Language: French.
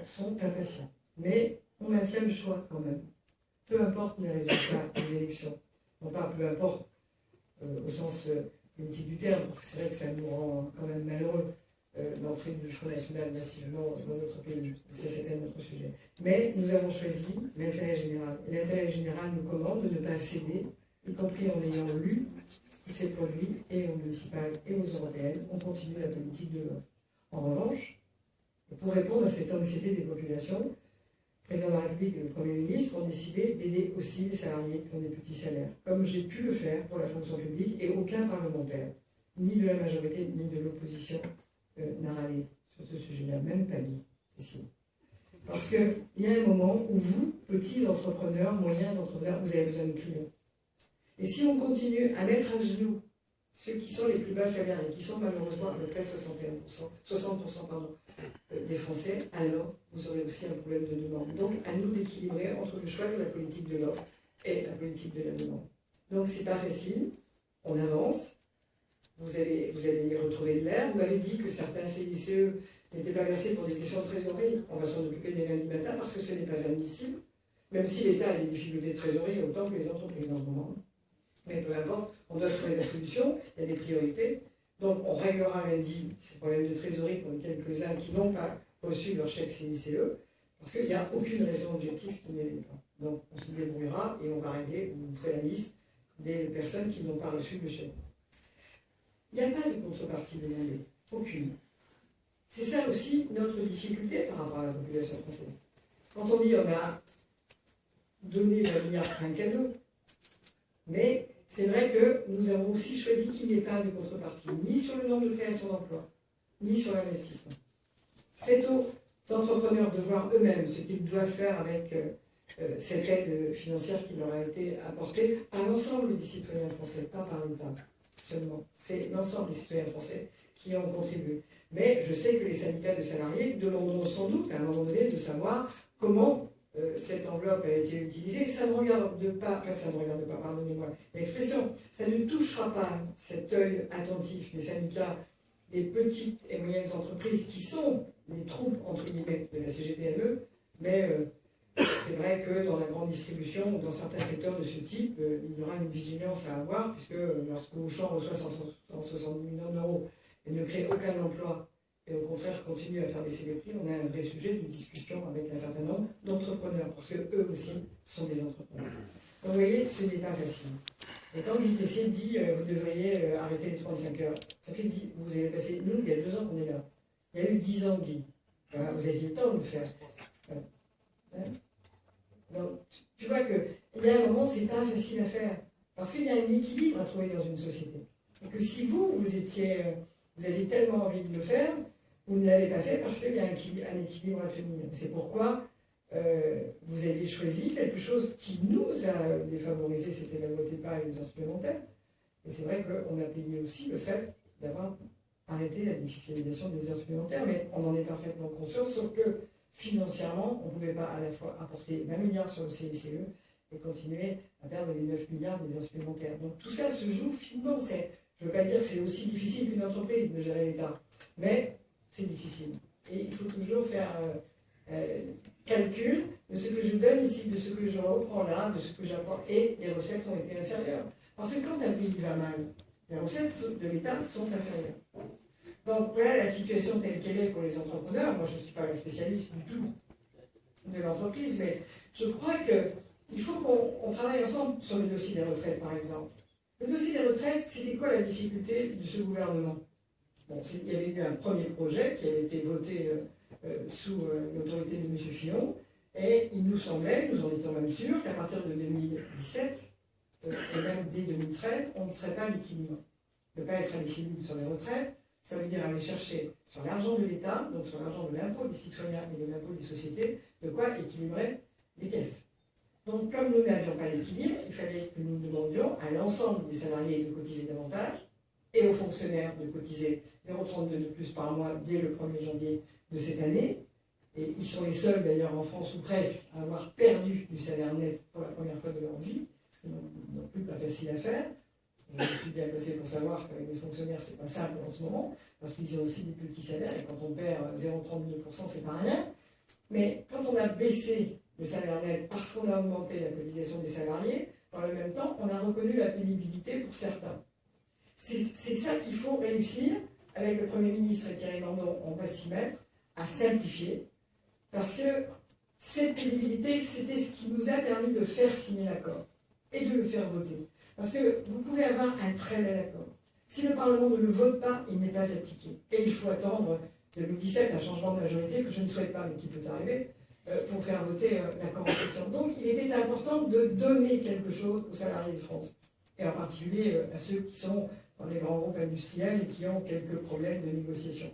sont impatients. Mais on maintient le choix quand même. Peu importe les résultats des élections. Non pas peu importe au sens politique du terme, parce que c'est vrai que ça nous rend quand même malheureux l'entrée du Front National massivement dans notre pays. C'est un autre sujet. Mais nous avons choisi l'intérêt général. Et l'intérêt général nous commande de ne pas céder, y compris en ayant lu ce qui s'est produit, et aux municipales et aux européennes. On continue la politique de l'offre. En revanche, pour répondre à cette anxiété des populations, le président de la République et le Premier ministre ont décidé d'aider aussi les salariés qui ont des petits salaires, comme j'ai pu le faire pour la fonction publique, et aucun parlementaire, ni de la majorité, ni de l'opposition, n'a râlé sur ce sujet-là, même pas dit ici. Parce qu'il y a un moment où vous, petits entrepreneurs, moyens entrepreneurs, vous avez besoin de clients. Et si on continue à mettre à genoux ceux qui sont les plus bas salaires et qui sont malheureusement à peu près 60% des Français, alors vous aurez aussi un problème de demande. Donc à nous d'équilibrer entre le choix de la politique de l'offre et la politique de la demande. Donc c'est pas facile, on avance. Vous allez y retrouver de l'air. Vous m'avez dit que certains CICE n'étaient pas versés pour des questions de trésorerie. On va s'en occuper dès lundi matin parce que ce n'est pas admissible, même si l'État a des difficultés de trésorerie autant que les entreprises dans ce moment. Mais peu importe, on doit trouver la solution, il y a des priorités. Donc on réglera lundi ces problèmes de trésorerie pour les quelques-uns qui n'ont pas reçu leur chèque CICE, parce qu'il n'y a aucune raison objective qui ne l'ait pas. Donc on se débrouillera et on va régler, vous ferez la liste des personnes qui n'ont pas reçu le chèque. Il n'y a pas de contrepartie demandée, aucune. C'est ça aussi notre difficulté par rapport à la population française. Quand on dit on a donné 20 milliards, c'est un cadeau, mais c'est vrai que nous avons aussi choisi qu'il n'y ait pas de contrepartie, ni sur le nombre de création d'emplois, ni sur l'investissement. C'est aux entrepreneurs de voir eux-mêmes ce qu'ils doivent faire avec cette aide financière qui leur a été apportée à l'ensemble des citoyens français, pas par l'État seulement. C'est l'ensemble des citoyens français qui ont contribué. Mais je sais que les syndicats de salariés demanderont sans doute à un moment donné de savoir comment cette enveloppe a été utilisée. Ça ne regarde pas, pardonnez-moi l'expression, ça ne touchera pas cet œil attentif des syndicats, des petites et moyennes entreprises qui sont les troupes, entre guillemets, de la CGTME, mais c'est vrai que dans la grande distribution ou dans certains secteurs de ce type, il y aura une vigilance à avoir, puisque lorsque Auchan reçoit 170 millions d'euros et ne crée aucun emploi, et au contraire continue à faire baisser les prix, on a un vrai sujet de discussion avec un certain nombre d'entrepreneurs, parce qu'eux aussi sont des entrepreneurs. Donc vous voyez, ce n'est pas facile. Et quand Guy Tessier dit vous devriez arrêter les 35 heures, ça fait 10, vous avez passé, nous, il y a 2 ans qu'on est là. Il y a eu 10 ans, Guy. Voilà, vous aviez le temps de le faire. Voilà. Hein? Donc, tu vois qu'il y a un moment, c'est pas facile à faire. Parce qu'il y a un équilibre à trouver dans une société. Et que si vous aviez tellement envie de le faire, vous ne l'avez pas fait parce qu'il y a un équilibre à tenir. C'est pourquoi vous avez choisi quelque chose qui nous a défavorisé, c'était la loi TEPA et les heures supplémentaires. Et c'est vrai qu'on a payé aussi le fait d'avoir arrêté la défiscalisation des heures supplémentaires, mais on en est parfaitement conscient, sauf que financièrement, on ne pouvait pas à la fois apporter 20 milliards sur le CICE et continuer à perdre les 9 milliards des heures supplémentaires. Donc tout ça se joue finement. Je ne veux pas dire que c'est aussi difficile qu'une entreprise de gérer l'État, mais c'est difficile. Et il faut toujours faire calcul de ce que je donne ici, de ce que je reprends là, de ce que j'apprends, et les recettes ont été inférieures. Parce que quand un pays va mal, les recettes de l'État sont inférieures. Donc voilà la situation telle qu'elle est pour les entrepreneurs. Moi, je ne suis pas le spécialiste du tout de l'entreprise, mais je crois qu'il faut qu'on travaille ensemble sur le dossier des retraites, par exemple. Le dossier des retraites, c'était quoi la difficulté de ce gouvernement? Bon, il y avait eu un premier projet qui avait été voté sous l'autorité de M. Fillon, et il nous semblait, nous en étions même sûrs, qu'à partir de 2017, et même dès 2013, on ne serait pas à l'équilibre. Ne pas être à l'équilibre sur les retraites, ça veut dire aller chercher sur l'argent de l'État, donc sur l'argent de l'impôt des citoyens et de l'impôt des sociétés, de quoi équilibrer les caisses. Donc, comme nous n'avions pas l'équilibre, il fallait que nous demandions à l'ensemble des salariés de cotiser davantage et aux fonctionnaires de cotiser 0,32 de plus par mois dès le 1er janvier de cette année. Et ils sont les seuls, d'ailleurs, en France ou presque, à avoir perdu du salaire net pour la première fois de leur vie, ce qui n'est non plus pas facile à faire. Je suis bien placé pour savoir qu'avec les fonctionnaires, c'est pas simple en ce moment, parce qu'ils ont aussi des petits salaires, et quand on perd 0,32%, c'est pas rien. Mais quand on a baissé le salaire net parce qu'on a augmenté la cotisation des salariés, dans le même temps, on a reconnu la pénibilité pour certains. C'est ça qu'il faut réussir. Avec le Premier ministre et Thierry Mandon, on va s'y mettre, à simplifier, parce que cette pénibilité, c'était ce qui nous a permis de faire signer l'accord et de le faire voter. Parce que vous pouvez avoir un très bel accord. Si le Parlement ne le vote pas, il n'est pas appliqué. Et il faut attendre 2017 un changement de majorité, que je ne souhaite pas, mais qui peut arriver, pour faire voter l'accord en question. Donc il était important de donner quelque chose aux salariés de France, et en particulier à ceux qui sont dans les grands groupes industriels et qui ont quelques problèmes de négociation.